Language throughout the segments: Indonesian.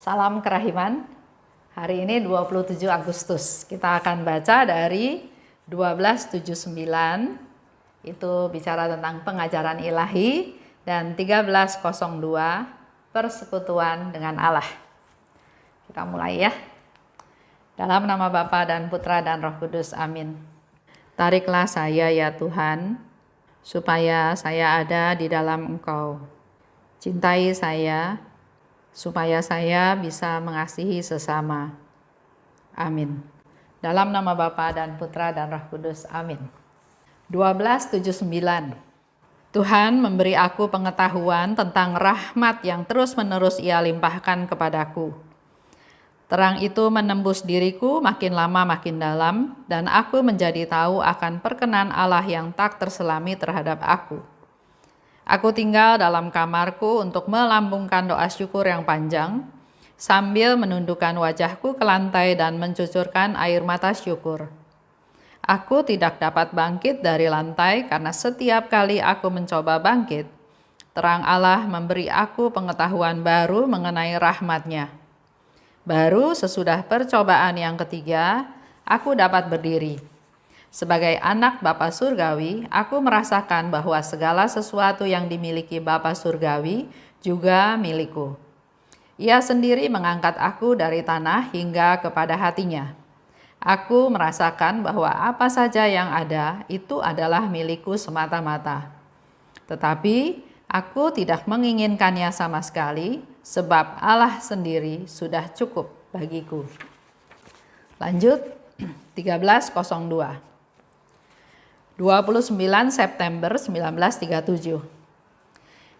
Salam kerahiman. Hari ini 27 Agustus. Kita akan baca dari 1279. Itu bicara tentang pengajaran ilahi, dan 1302 persekutuan dengan Allah. Kita mulai ya. Dalam nama Bapa dan Putra dan Roh Kudus. Amin. Tariklah saya ya Tuhan, supaya saya ada di dalam Engkau. Cintai saya, supaya saya bisa mengasihi sesama. Amin. Dalam nama Bapa dan Putra dan Roh Kudus. Amin. 1279. Tuhan memberi aku pengetahuan tentang rahmat yang terus-menerus Ia limpahkan kepadaku. Terang itu menembus diriku makin lama makin dalam, dan aku menjadi tahu akan perkenan Allah yang tak terselami terhadap aku. Aku tinggal dalam kamarku untuk melambungkan doa syukur yang panjang, sambil menundukkan wajahku ke lantai dan mencucurkan air mata syukur. Aku tidak dapat bangkit dari lantai karena setiap kali aku mencoba bangkit, terang Allah memberi aku pengetahuan baru mengenai rahmat-Nya. Baru sesudah percobaan yang ketiga, aku dapat berdiri. Sebagai anak Bapa Surgawi, aku merasakan bahwa segala sesuatu yang dimiliki Bapa Surgawi juga milikku. Ia sendiri mengangkat aku dari tanah hingga kepada hatinya. Aku merasakan bahwa apa saja yang ada itu adalah milikku semata-mata. Tetapi aku tidak menginginkannya sama sekali, sebab Allah sendiri sudah cukup bagiku. Lanjut, 1302. 29 September 1937.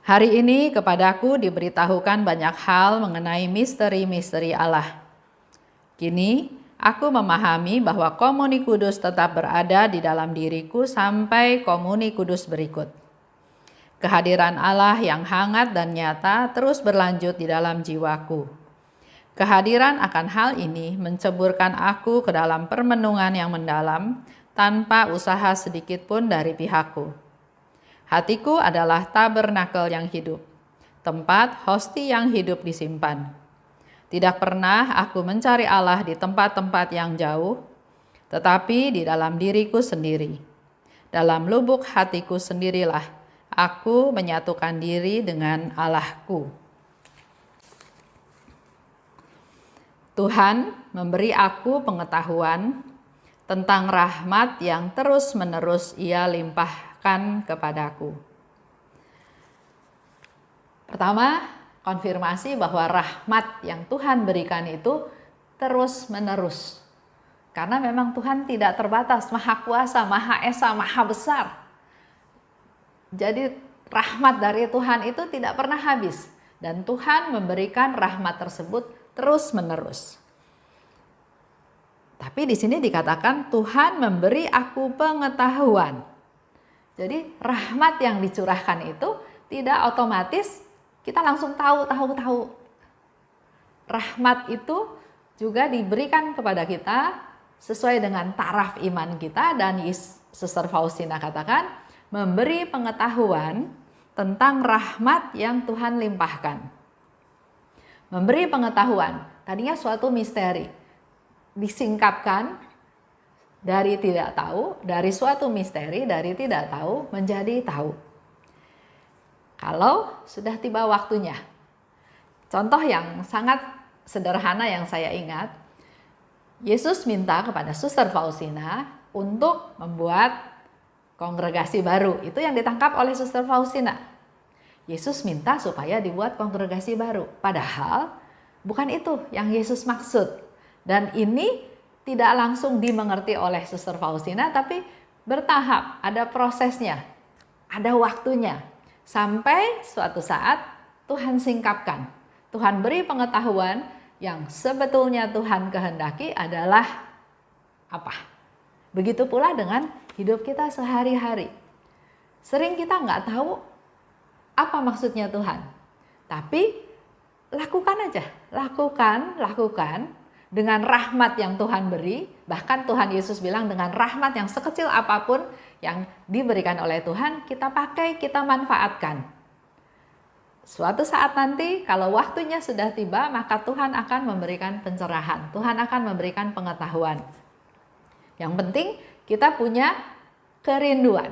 Hari ini kepadaku diberitahukan banyak hal mengenai misteri-misteri Allah. Kini aku memahami bahwa komuni kudus tetap berada di dalam diriku sampai komuni kudus berikut. Kehadiran Allah yang hangat dan nyata terus berlanjut di dalam jiwaku. Kehadiran akan hal ini menceburkan aku ke dalam permenungan yang mendalam, tanpa usaha sedikit pun dari pihakku. Hatiku adalah tabernakel yang hidup, tempat hosti yang hidup disimpan. Tidak pernah aku mencari Allah di tempat-tempat yang jauh, tetapi di dalam diriku sendiri. Dalam lubuk hatiku sendirilah aku menyatukan diri dengan Allahku. Tuhan memberi aku pengetahuan tentang rahmat yang terus-menerus Ia limpahkan kepadaku. Pertama, konfirmasi bahwa rahmat yang Tuhan berikan itu terus-menerus. Karena memang Tuhan tidak terbatas, Maha Kuasa, Maha Esa, Maha Besar. Jadi rahmat dari Tuhan itu tidak pernah habis. Dan Tuhan memberikan rahmat tersebut terus-menerus. Tapi di sini dikatakan Tuhan memberi aku pengetahuan. Jadi rahmat yang dicurahkan itu tidak otomatis kita langsung tahu. Rahmat itu juga diberikan kepada kita sesuai dengan taraf iman kita, dan Suster Faustina katakan memberi pengetahuan tentang rahmat yang Tuhan limpahkan. Memberi pengetahuan, tadinya suatu misteri. Disingkapkan dari tidak tahu, dari suatu misteri, dari tidak tahu menjadi tahu. Kalau sudah tiba waktunya. Contoh yang sangat sederhana yang saya ingat, Yesus minta kepada Suster Faustina untuk membuat kongregasi baru. Itu yang ditangkap oleh Suster Faustina. Yesus minta supaya dibuat kongregasi baru. Padahal bukan itu yang Yesus maksud. Dan ini tidak langsung dimengerti oleh Suster Faustina, tapi bertahap, ada prosesnya, ada waktunya. Sampai suatu saat Tuhan singkapkan, Tuhan beri pengetahuan yang sebetulnya Tuhan kehendaki adalah apa. Begitu pula dengan hidup kita sehari-hari. Sering kita nggak tahu apa maksudnya Tuhan, tapi lakukan aja, lakukan. Dengan rahmat yang Tuhan beri, bahkan Tuhan Yesus bilang dengan rahmat yang sekecil apapun yang diberikan oleh Tuhan, kita pakai, kita manfaatkan. Suatu saat nanti kalau waktunya sudah tiba, maka Tuhan akan memberikan pencerahan. Tuhan akan memberikan pengetahuan. Yang penting kita punya kerinduan.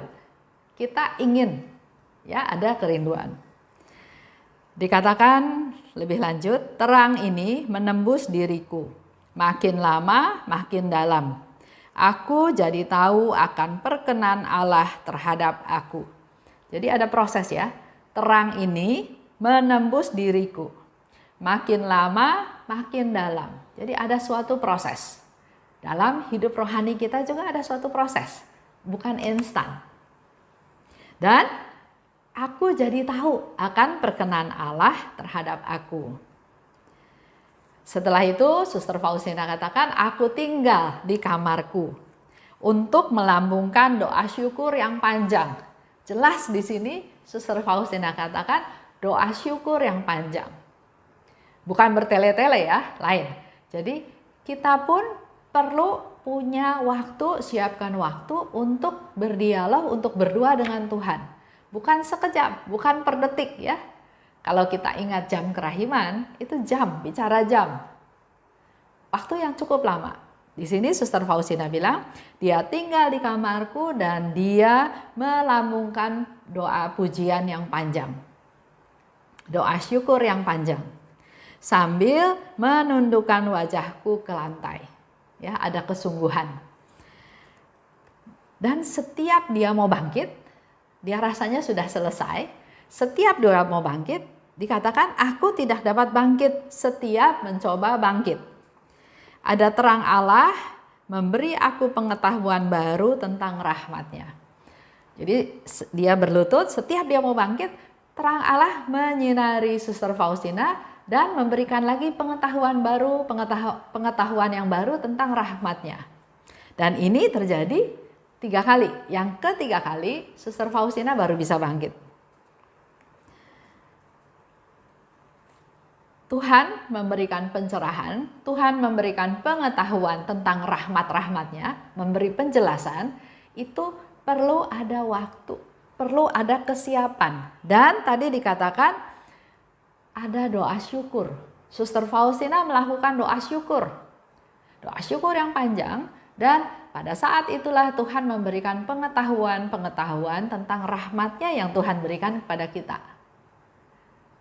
Kita ingin, ya, ada kerinduan. Dikatakan lebih lanjut, terang ini menembus diriku. Makin lama, makin dalam. Aku jadi tahu akan perkenan Allah terhadap aku. Jadi ada proses ya. Terang ini menembus diriku. Makin lama, makin dalam. Jadi ada suatu proses. Dalam hidup rohani kita juga ada suatu proses. Bukan instan. Dan aku jadi tahu akan perkenan Allah terhadap aku. Setelah itu, Suster Faustina katakan, aku tinggal di kamarku untuk melambungkan doa syukur yang panjang. Jelas di sini Suster Faustina katakan doa syukur yang panjang. Bukan bertele-tele ya, lain. Jadi kita pun perlu punya waktu, siapkan waktu untuk berdialog, untuk berdua dengan Tuhan. Bukan sekejap, bukan per detik ya. Kalau kita ingat jam kerahiman, itu jam, bicara jam. Waktu yang cukup lama. Di sini Suster Faustina bilang, dia tinggal di kamarku dan dia melambungkan doa pujian yang panjang. Doa syukur yang panjang. Sambil menundukkan wajahku ke lantai. Ya, ada kesungguhan. Dan setiap dia mau bangkit, dia rasanya sudah selesai. Setiap dia mau bangkit, dikatakan aku tidak dapat bangkit setiap mencoba bangkit. Ada terang Allah memberi aku pengetahuan baru tentang rahmat-Nya. Jadi dia berlutut, setiap dia mau bangkit, terang Allah menyinari Suster Faustina dan memberikan lagi pengetahuan baru, pengetahuan yang baru tentang rahmat-Nya. Dan ini terjadi 3 kali. Yang ketiga kali Suster Faustina baru bisa bangkit. Tuhan memberikan pencerahan, Tuhan memberikan pengetahuan tentang rahmat-rahmatnya, memberi penjelasan, itu perlu ada waktu, perlu ada kesiapan. Dan tadi dikatakan ada doa syukur. Suster Faustina melakukan doa syukur. Doa syukur yang panjang, dan pada saat itulah Tuhan memberikan pengetahuan tentang rahmatnya yang Tuhan berikan kepada kita.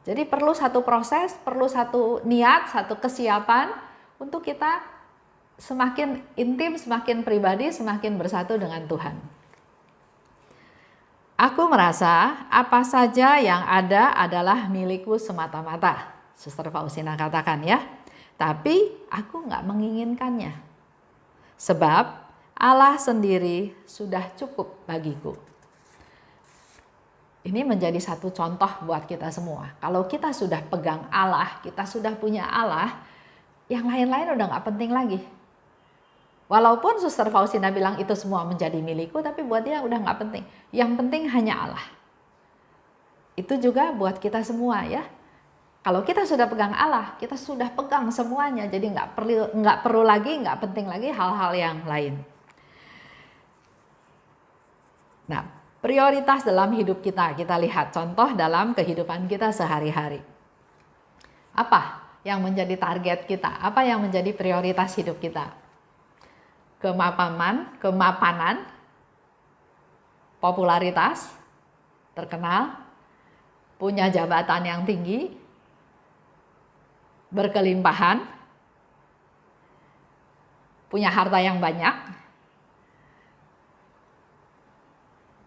Jadi perlu satu proses, perlu satu niat, satu kesiapan untuk kita semakin intim, semakin pribadi, semakin bersatu dengan Tuhan. Aku merasa apa saja yang ada adalah milikku semata-mata, Suster Faustina katakan ya. Tapi aku nggak menginginkannya. Sebab Allah sendiri sudah cukup bagiku. Ini menjadi satu contoh buat kita semua. Kalau kita sudah pegang Allah, kita sudah punya Allah, yang lain-lain udah nggak penting lagi. Walaupun Suster Faustina bilang itu semua menjadi milikku, tapi buat dia udah nggak penting. Yang penting hanya Allah. Itu juga buat kita semua ya. Kalau kita sudah pegang Allah, kita sudah pegang semuanya. Jadi nggak perlu lagi, nggak penting lagi hal-hal yang lain. Nah, prioritas dalam hidup kita lihat contoh dalam kehidupan kita sehari-hari. Apa yang menjadi target kita? Apa yang menjadi prioritas hidup kita? Kemapanan, popularitas, terkenal, punya jabatan yang tinggi, berkelimpahan, punya harta yang banyak,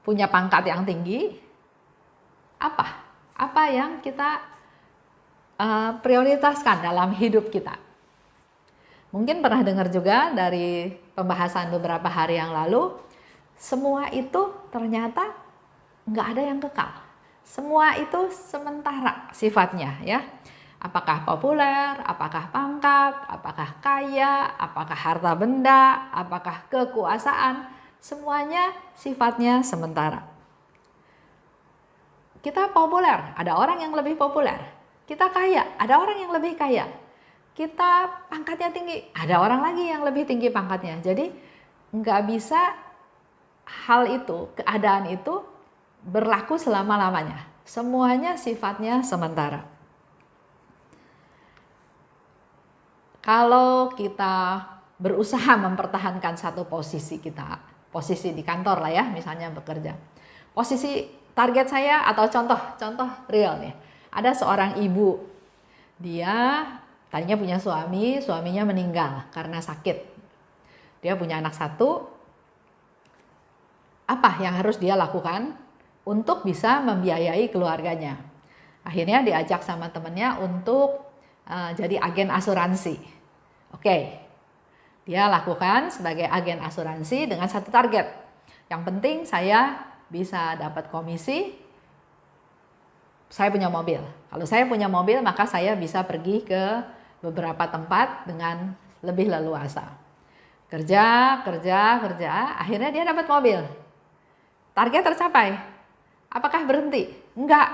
punya pangkat yang tinggi. Apa yang kita prioritaskan dalam hidup kita? Mungkin pernah dengar juga dari pembahasan beberapa hari yang lalu, semua itu ternyata nggak ada yang kekal. Semua itu sementara sifatnya ya. Apakah populer, apakah pangkat, apakah kaya, apakah harta benda, apakah kekuasaan, semuanya sifatnya sementara. Kita populer, ada orang yang lebih populer. Kita kaya, ada orang yang lebih kaya. Kita pangkatnya tinggi, ada orang lagi yang lebih tinggi pangkatnya. Jadi nggak bisa hal itu, keadaan itu berlaku selama-lamanya. Semuanya sifatnya sementara. Kalau kita berusaha mempertahankan satu posisi kita, posisi di kantor lah ya, misalnya bekerja. Posisi target saya atau contoh real nih. Ada seorang ibu, dia tadinya punya suami, suaminya meninggal karena sakit. Dia punya anak satu. Apa yang harus dia lakukan untuk bisa membiayai keluarganya? Akhirnya diajak sama temennya untuk jadi agen asuransi. Oke, dia lakukan sebagai agen asuransi dengan satu target. Yang penting saya bisa dapat komisi, saya punya mobil. Kalau saya punya mobil, maka saya bisa pergi ke beberapa tempat dengan lebih leluasa. Kerja, akhirnya dia dapat mobil. Target tercapai. Apakah berhenti? Enggak.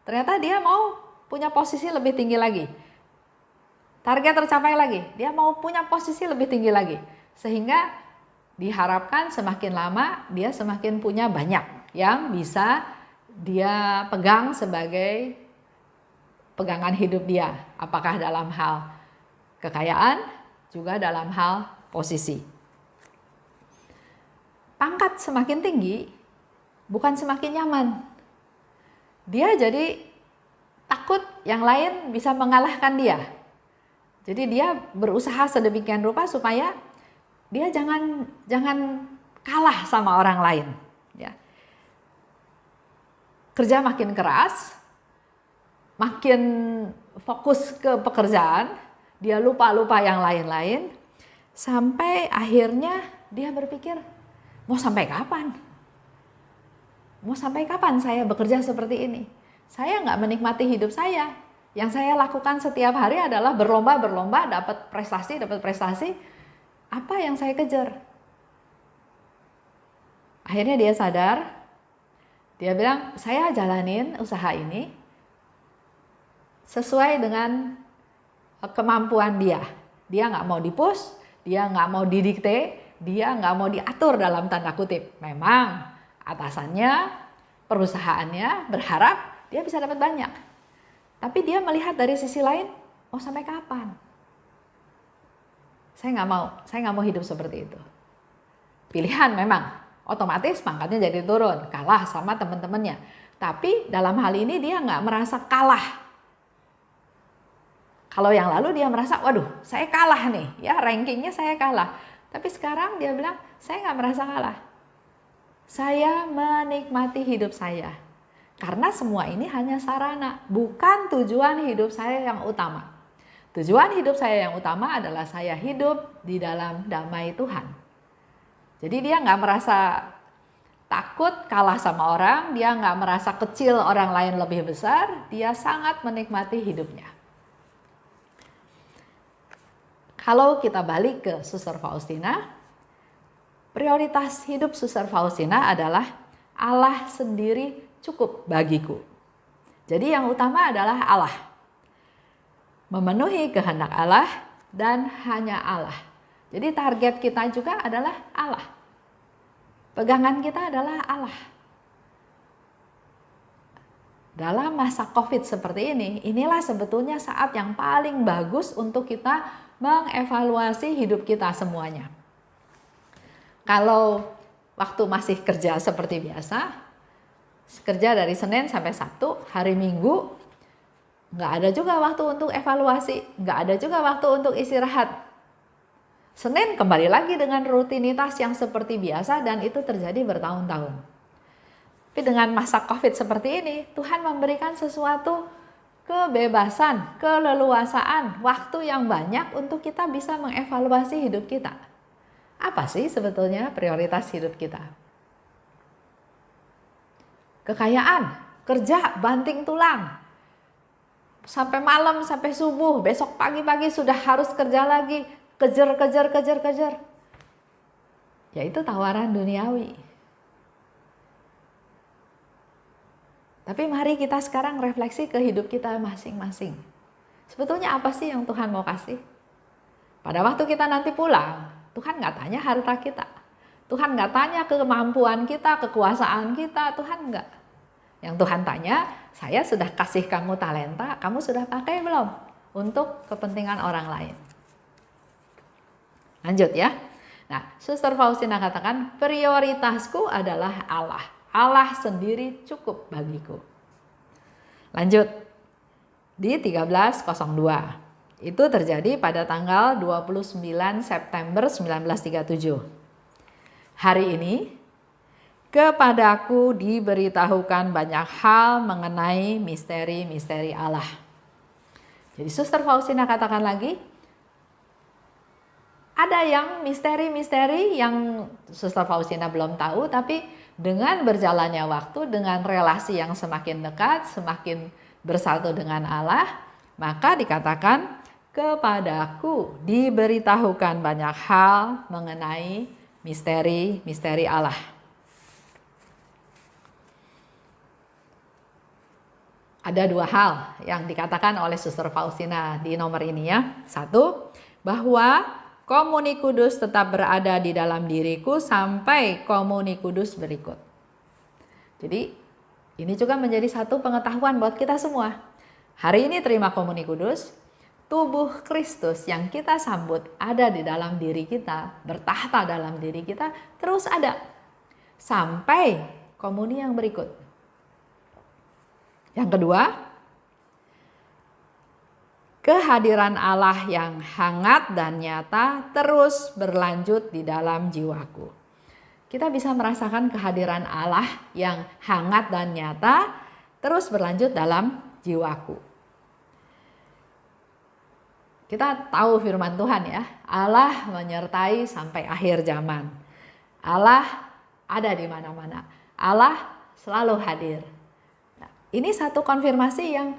Ternyata dia mau punya posisi lebih tinggi lagi. Target tercapai lagi, dia mau punya posisi lebih tinggi lagi. Sehingga diharapkan semakin lama dia semakin punya banyak yang bisa dia pegang sebagai pegangan hidup dia. Apakah dalam hal kekayaan, juga dalam hal posisi. Pangkat semakin tinggi, bukan semakin nyaman. Dia jadi takut yang lain bisa mengalahkan dia. Jadi dia berusaha sedemikian rupa supaya dia jangan kalah sama orang lain. Ya. Kerja makin keras, makin fokus ke pekerjaan, dia lupa yang lain-lain, sampai akhirnya dia berpikir, mau sampai kapan? Mau sampai kapan saya bekerja seperti ini? Saya nggak menikmati hidup saya. Yang saya lakukan setiap hari adalah berlomba, dapat prestasi. Apa yang saya kejar? Akhirnya dia sadar, dia bilang, saya jalanin usaha ini sesuai dengan kemampuan dia. Dia nggak mau di-push, dia nggak mau didikte, dia nggak mau diatur dalam tanda kutip. Memang atasannya, perusahaannya berharap dia bisa dapat banyak. Tapi dia melihat dari sisi lain, mau sampai kapan? Saya nggak mau hidup seperti itu. Pilihan memang, otomatis pangkatnya jadi turun, kalah sama teman-temannya. Tapi dalam hal ini dia nggak merasa kalah. Kalau yang lalu dia merasa, waduh saya kalah nih, ya rankingnya saya kalah. Tapi sekarang dia bilang, saya nggak merasa kalah. Saya menikmati hidup saya. Karena semua ini hanya sarana, bukan tujuan hidup saya yang utama. Tujuan hidup saya yang utama adalah saya hidup di dalam damai Tuhan. Jadi dia nggak merasa takut kalah sama orang, dia nggak merasa kecil orang lain lebih besar, dia sangat menikmati hidupnya. Kalau kita balik ke Suster Faustina, prioritas hidup Suster Faustina adalah Allah sendiri cukup bagiku. Jadi yang utama adalah Allah. Memenuhi kehendak Allah dan hanya Allah. Jadi target kita juga adalah Allah. Pegangan kita adalah Allah. Dalam masa COVID seperti ini, inilah sebetulnya saat yang paling bagus untuk kita mengevaluasi hidup kita semuanya. Kalau waktu masih kerja seperti biasa, kerja dari Senin sampai Sabtu, hari Minggu nggak ada juga waktu untuk evaluasi, nggak ada juga waktu untuk istirahat. Senin kembali lagi dengan rutinitas yang seperti biasa dan itu terjadi bertahun-tahun. Tapi dengan masa COVID seperti ini, Tuhan memberikan sesuatu kebebasan, keleluasaan, waktu yang banyak untuk kita bisa mengevaluasi hidup kita. Apa sih sebetulnya prioritas hidup kita? Kekayaan, kerja, banting tulang. Sampai malam, sampai subuh, besok pagi-pagi sudah harus kerja lagi. Kejar. Yaitu tawaran duniawi. Tapi mari kita sekarang refleksi ke hidup kita masing-masing. Sebetulnya apa sih yang Tuhan mau kasih? Pada waktu kita nanti pulang, Tuhan nggak tanya harta kita. Tuhan nggak tanya kemampuan kita, kekuasaan kita, Tuhan nggak. Yang Tuhan tanya, saya sudah kasih kamu talenta, kamu sudah pakai belum untuk kepentingan orang lain? Lanjut ya. Nah, Suster Faustina katakan, prioritasku adalah Allah. Allah sendiri cukup bagiku. Lanjut. Di 1302. Itu terjadi pada tanggal 29 September 1937. Hari ini, kepadaku diberitahukan banyak hal mengenai misteri-misteri Allah. Jadi Suster Faustina katakan lagi, ada yang misteri-misteri yang Suster Faustina belum tahu, tapi dengan berjalannya waktu, dengan relasi yang semakin dekat, semakin bersatu dengan Allah, maka dikatakan kepadaku diberitahukan banyak hal mengenai misteri-misteri Allah. Ada dua hal yang dikatakan oleh Suster Faustina di nomor ini ya. Satu, bahwa komuni kudus tetap berada di dalam diriku sampai komuni kudus berikut. Jadi ini juga menjadi satu pengetahuan buat kita semua. Hari ini terima komuni kudus, tubuh Kristus yang kita sambut ada di dalam diri kita, bertahta dalam diri kita, terus ada sampai komuni yang berikut. Yang kedua, kehadiran Allah yang hangat dan nyata terus berlanjut di dalam jiwaku. Kita bisa merasakan kehadiran Allah yang hangat dan nyata terus berlanjut dalam jiwaku. Kita tahu firman Tuhan ya, Allah menyertai sampai akhir zaman. Allah ada di mana-mana. Allah selalu hadir. Nah, ini satu konfirmasi yang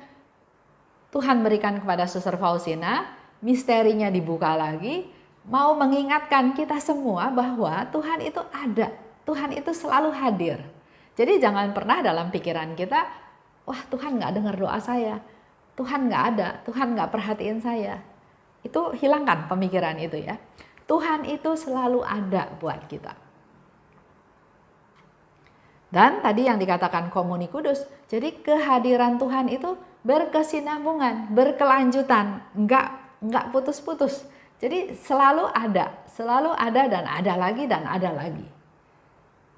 Tuhan berikan kepada Suster Faustina, misterinya dibuka lagi, mau mengingatkan kita semua bahwa Tuhan itu ada, Tuhan itu selalu hadir. Jadi jangan pernah dalam pikiran kita, wah Tuhan gak dengar doa saya, Tuhan gak ada, Tuhan gak perhatiin saya. Itu hilangkan pemikiran itu ya. Tuhan itu selalu ada buat kita. Dan tadi yang dikatakan komuni kudus, jadi kehadiran Tuhan itu berkesinambungan, berkelanjutan, enggak putus-putus. Jadi selalu ada dan ada lagi dan ada lagi.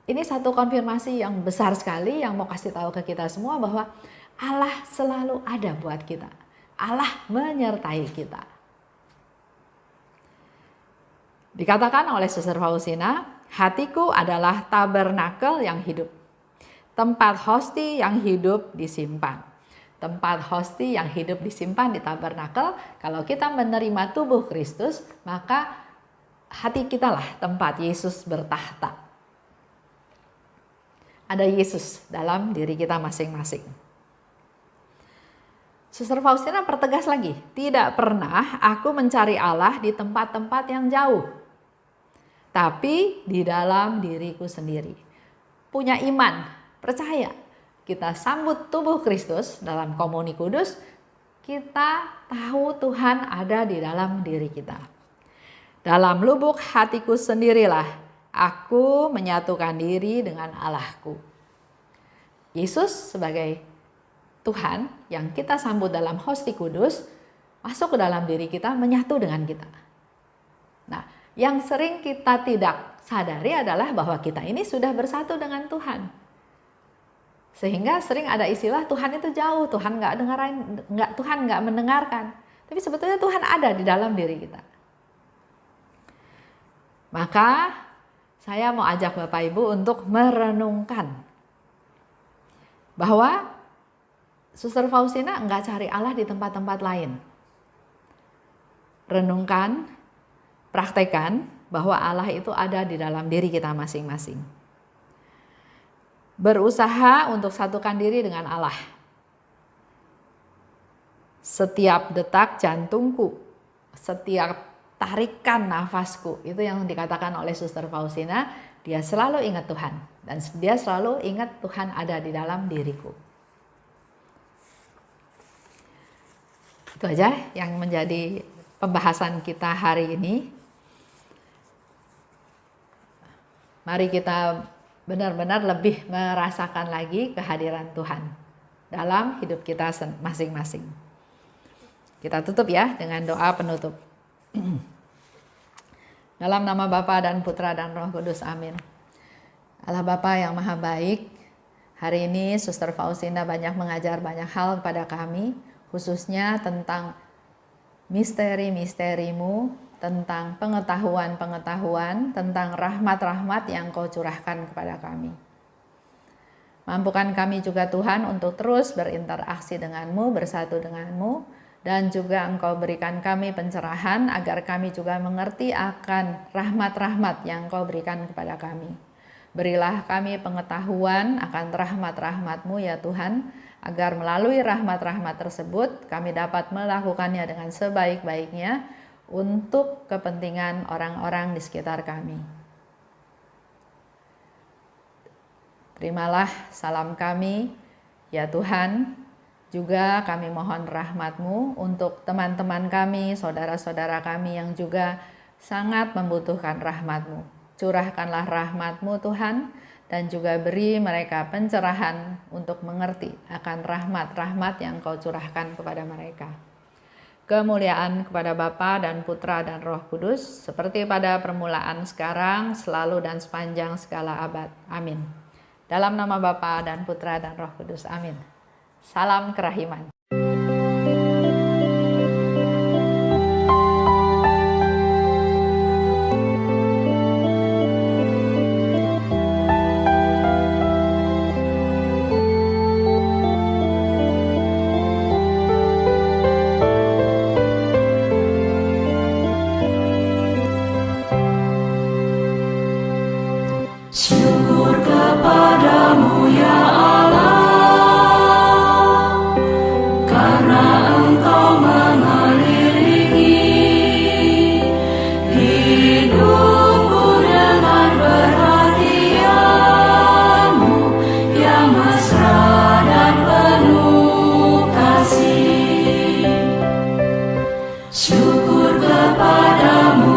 Ini satu konfirmasi yang besar sekali yang mau kasih tahu ke kita semua bahwa Allah selalu ada buat kita. Allah menyertai kita. Dikatakan oleh Suster Faustina, hatiku adalah tabernakel yang hidup. Tempat hosti yang hidup disimpan. Tempat hosti yang hidup disimpan di tabernakel. Kalau kita menerima tubuh Kristus, maka hati kita lah tempat Yesus bertahta. Ada Yesus dalam diri kita masing-masing. Suster Faustina pertegas lagi, tidak pernah aku mencari Allah di tempat-tempat yang jauh, tapi di dalam diriku sendiri. Punya iman, percaya, kita sambut tubuh Kristus dalam komuni kudus, kita tahu Tuhan ada di dalam diri kita. Dalam lubuk hatiku sendirilah aku menyatukan diri dengan Allahku. Yesus sebagai Tuhan yang kita sambut dalam hosti kudus, masuk ke dalam diri kita, menyatu dengan kita. Nah, yang sering kita tidak sadari adalah bahwa kita ini sudah bersatu dengan Tuhan. Sehingga sering ada istilah Tuhan itu jauh, Tuhan Tuhan nggak mendengarkan. Tapi sebetulnya Tuhan ada di dalam diri kita. Maka saya mau ajak Bapak Ibu untuk merenungkan bahwa Suster Faustina nggak cari Allah di tempat-tempat lain. Renungkan, praktekkan bahwa Allah itu ada di dalam diri kita masing-masing. Berusaha untuk satukan diri dengan Allah. Setiap detak jantungku, setiap tarikan nafasku, itu yang dikatakan oleh Suster Faustina, dia selalu ingat Tuhan. Dan dia selalu ingat Tuhan ada di dalam diriku. Itu aja yang menjadi pembahasan kita hari ini. Mari kita benar-benar lebih merasakan lagi kehadiran Tuhan dalam hidup kita masing-masing. Kita tutup ya dengan doa penutup. Dalam nama Bapa dan Putra dan Roh Kudus, amin. Allah Bapa yang maha baik, hari ini Suster Faustina banyak mengajar banyak hal kepada kami, khususnya tentang misteri-misterimu, tentang pengetahuan-pengetahuan, tentang rahmat-rahmat yang Kau curahkan kepada kami. Mampukan kami juga Tuhan untuk terus berinteraksi denganmu, bersatu denganmu, dan juga Engkau berikan kami pencerahan agar kami juga mengerti akan rahmat-rahmat yang Kau berikan kepada kami. Berilah kami pengetahuan akan rahmat-rahmat-Mu ya Tuhan, agar melalui rahmat-rahmat tersebut kami dapat melakukannya dengan sebaik-baiknya untuk kepentingan orang-orang di sekitar kami. Terimalah salam kami ya Tuhan, juga kami mohon rahmat-Mu untuk teman-teman kami, saudara-saudara kami yang juga sangat membutuhkan rahmat-Mu. Curahkanlah rahmat-Mu Tuhan, dan juga beri mereka pencerahan untuk mengerti akan rahmat-rahmat yang Kau curahkan kepada mereka. Kemuliaan kepada Bapa dan Putra dan Roh Kudus, seperti pada permulaan, sekarang, selalu dan sepanjang segala abad. Amin. Dalam nama Bapa dan Putra dan Roh Kudus. Amin. Salam kerahiman. Syukur kepadamu ya Allah, karena Engkau mengelilingi hidupku dengan perhatian-Mu yang mesra dan penuh kasih. Syukur kepadamu